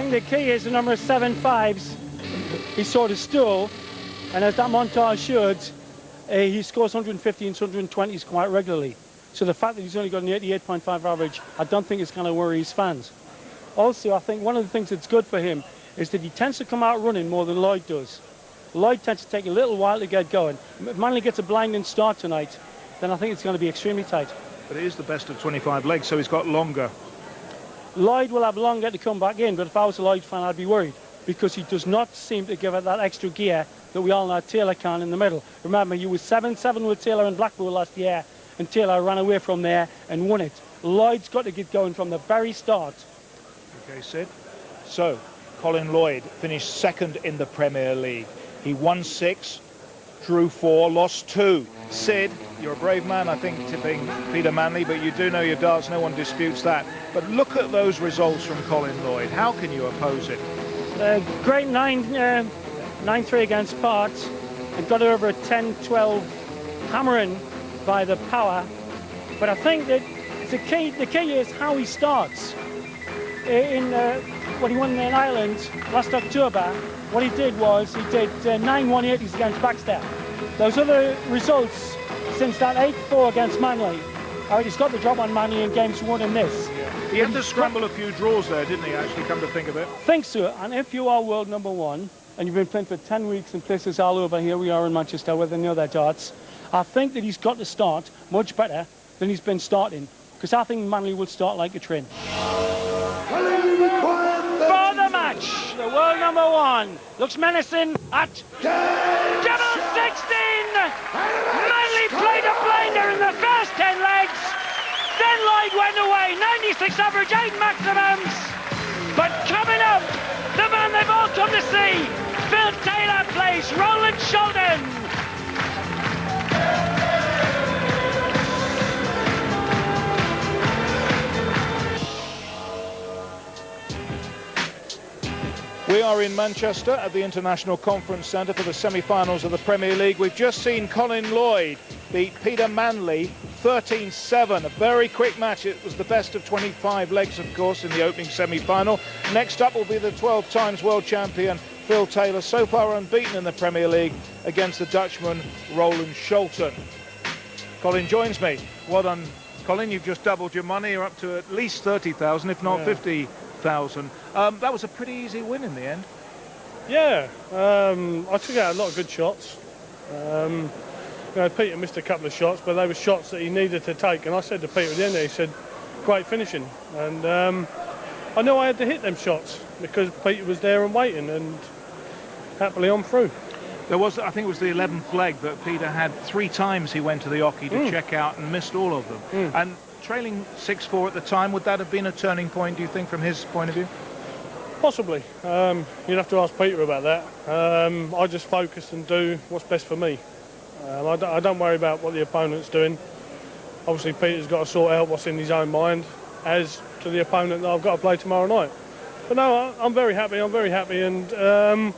think the key is the number of 7.5s. He sort of stole, and as that montage showed, he scores 150 and 120s quite regularly. So the fact that he's only got an 88.5 average, I don't think it's going to worry his fans. Also, I think one of the things that's good for him is that he tends to come out running more than Lloyd does. Lloyd tends to take a little while to get going. If Manley gets a blinding start tonight, then I think it's going to be extremely tight. But it is the best of 25 legs, so he's got longer. Lloyd will have longer to come back in, but if I was a Lloyd fan, I'd be worried, because he does not seem to give it that extra gear that we all know Taylor can in the middle. Remember, you were 7-7 with Taylor in Blackpool last year, and Taylor ran away from there and won it. Lloyd's got to get going from the very start. Okay, Sid. So, Colin Lloyd finished second in the Premier League. He won 6, drew 4, lost 2. Sid, you're a brave man, I think, tipping Peter Manley, but you do know your darts, no one disputes that. But look at those results from Colin Lloyd. How can you oppose it? Great 9-3 against Parts, and got over a 10-12 hammering by the power. But I think that the key is how he starts. When he won in Ireland last October, what he did was he did 9 180s against Backstep. Those other results since that 8-4 against Manley, he's got the drop on Manley in games 1 and this. He had to scramble a few draws there, didn't he, actually, come to think of it? Think so, and if you are world number 1, and you've been playing for 10 weeks in places all over, here we are in Manchester where they know their darts, I think that he's got to start much better than he's been starting, because I think Manley will start like a train. For the match, the world number 1 looks menacing at double 16. Manley played a blinder in the first 10 legs. Then Lloyd went away, 96 average, 8 maximums. But coming up, the man they've all come to see, Phil Taylor plays Roland Shelton. We are in Manchester at the International Conference Centre for the semi-finals of the Premier League. We've just seen Colin Lloyd beat Peter Manley 13-7. A very quick match. It was the best of 25 legs, of course, in the opening semi-final. Next up will be the 12 times world champion Phil Taylor, so far unbeaten in the Premier League, against the Dutchman Roland Shelton. Colin joins me. Well done, Colin. You've just doubled your money. You're up to at least 30,000, if not 50,000. That was a pretty easy win in the end. Yeah, I took out a lot of good shots. Peter missed a couple of shots, but they were shots that he needed to take. And I said to Peter at the end there, he said, great finishing. And I knew I had to hit them shots because Peter was there and waiting, and happily I'm through. There was, I think it was the 11th leg that Peter had 3 times he went to the oche to check out and missed all of them. And trailing 6-4 at the time, would that have been a turning point, do you think, from his point of view? Possibly. You'd have to ask Peter about that. I just focus and do what's best for me. I don't worry about what the opponent's doing. Obviously, Peter's got to sort out what's in his own mind as to the opponent that I've got to play tomorrow night. But no, I'm very happy, and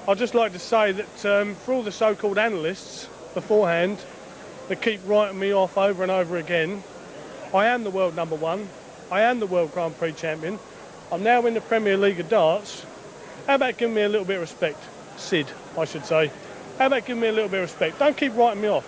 I'd just like to say that for all the so-called analysts beforehand that keep writing me off over and over again, I am the world number 1. I am the World Grand Prix champion. I'm now in the Premier League of darts. How about giving me a little bit of respect? Sid, I should say. How about giving me a little bit of respect? Don't keep writing me off.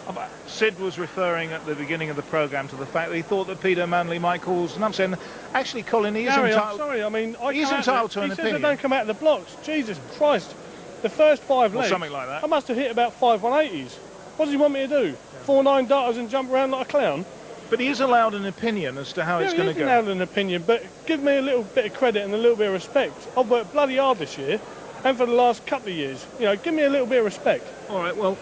Sid was referring at the beginning of the programme to the fact that he thought that Peter Manley might cause an upset. Actually, Colin, he is entitled... I'm sorry, I mean... He's entitled to an opinion. He says I don't come out of the blocks. Jesus Christ. The first 5 legs... Or something like that. I must have hit about 5 180s. What does he want me to do? 4-9 darters and jump around like a clown? But he is allowed an opinion as to how it's going to go. He is allowed an opinion, but give me a little bit of credit and a little bit of respect. I've worked bloody hard this year, and for the last couple of years. You know, give me a little bit of respect. All right, well,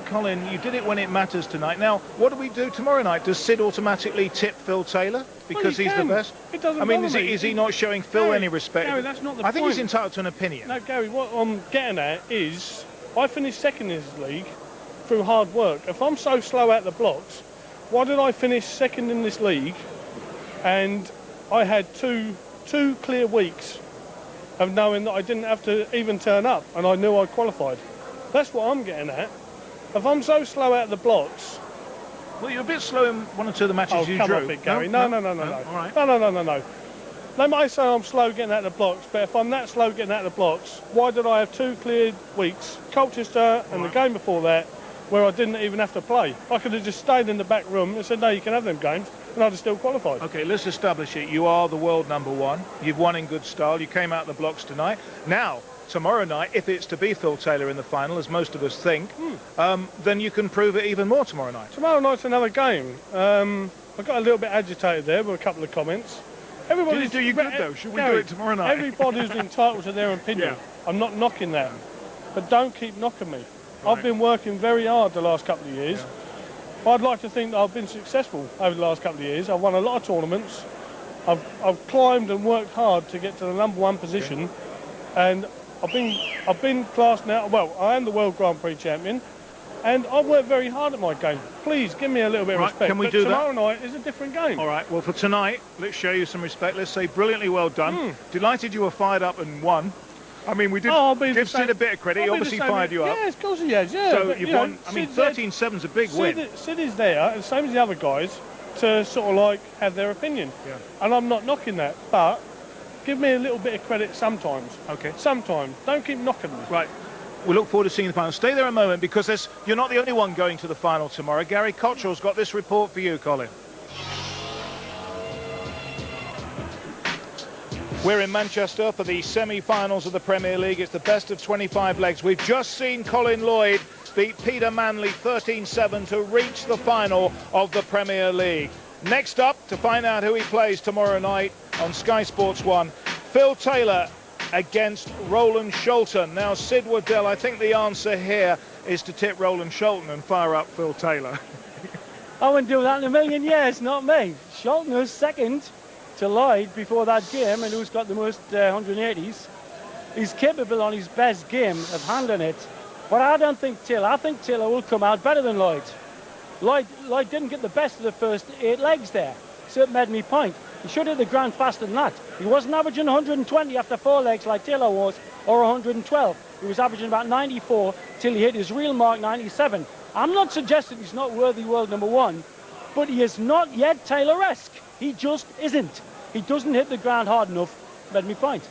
Colin, you did it when it matters tonight. Now, what do we do tomorrow night? Does Sid automatically tip Phil Taylor because he's the best? It doesn't I mean, bother me. Is he not showing Phil any respect? Gary, that's not the point. I think point. he's entitled to an opinion. No, Gary, what I'm getting at is I finished second in this league through hard work. If I'm so slow out the blocks, why did I finish second in this league and I had two clear weeks of knowing that I didn't have to even turn up and I knew I qualified? That's what I'm getting at. If I'm so slow out the blocks... Well, you're a bit slow in 1 or 2 of the matches you drew. Come on, Gary. No. All right. No. They may say I'm slow getting out of the blocks, but if I'm that slow getting out of the blocks, why did I have 2 cleared weeks, Colchester and the game before that, where I didn't even have to play? I could have just stayed in the back room and said, no, you can have them games, and I'd have still qualified. OK, let's establish it. You are the world #1. You've won in good style. You came out the blocks tonight. Now, tomorrow night, if it's to be Phil Taylor in the final, as most of us think, then you can prove it even more tomorrow night. Tomorrow night's another game. I got a little bit agitated there with a couple of comments. Everybody's do you good though. Should we do it tomorrow night? Everybody's entitled to their opinion. Yeah. I'm not knocking them, but don't keep knocking me. Right. I've been working very hard the last couple of years. Yeah. I'd like to think that I've been successful over the last couple of years. I've won a lot of tournaments. I've climbed and worked hard to get to the #1 position, and I've been classed now. Well, I am the World Grand Prix champion. And I've worked very hard at my game. Please give me a little bit of respect. Can we do that? Tomorrow night is a different game. All right, well, for tonight, let's show you some respect. Let's say brilliantly well done. Delighted you were fired up and won. I mean, we did give Sid a bit of credit. He obviously fired you up. Yeah, of course he has, yeah. So you've won. I mean, 13-7's a big win. Sid is there, and same as the other guys, to sort of like have their opinion. Yeah. And I'm not knocking that, but give me a little bit of credit sometimes. Okay. Sometimes. Don't keep knocking me. Right. We look forward to seeing the final. Stay there a moment, because you're not the only one going to the final tomorrow. Gary Cottrell's got this report for you, Colin. We're in Manchester for the semi-finals of the Premier League. It's the best of 25 legs. We've just seen Colin Lloyd beat Peter Manley 13-7 to reach the final of the Premier League. Next up, to find out who he plays tomorrow night on Sky Sports 1, Phil Taylor against Roland Sholton. Now, Sid Waddell, I think the answer here is to tip Roland Sholton and fire up Phil Taylor. I wouldn't do that in a million years, not me. Sholton was second to Lloyd before that game, and who's got the most 180s. He's capable on his best game of handling it. But I don't think Taylor. I think Taylor will come out better than Lloyd. Lloyd didn't get the best of the first 8 legs there. So it made me point. He should hit the ground faster than that. He wasn't averaging 120 after 4 legs like Taylor was, or 112. He was averaging about 94 till he hit his real mark, 97. I'm not suggesting he's not worthy world #1, but he is not yet Taylor-esque. He just isn't. He doesn't hit the ground hard enough, made me point.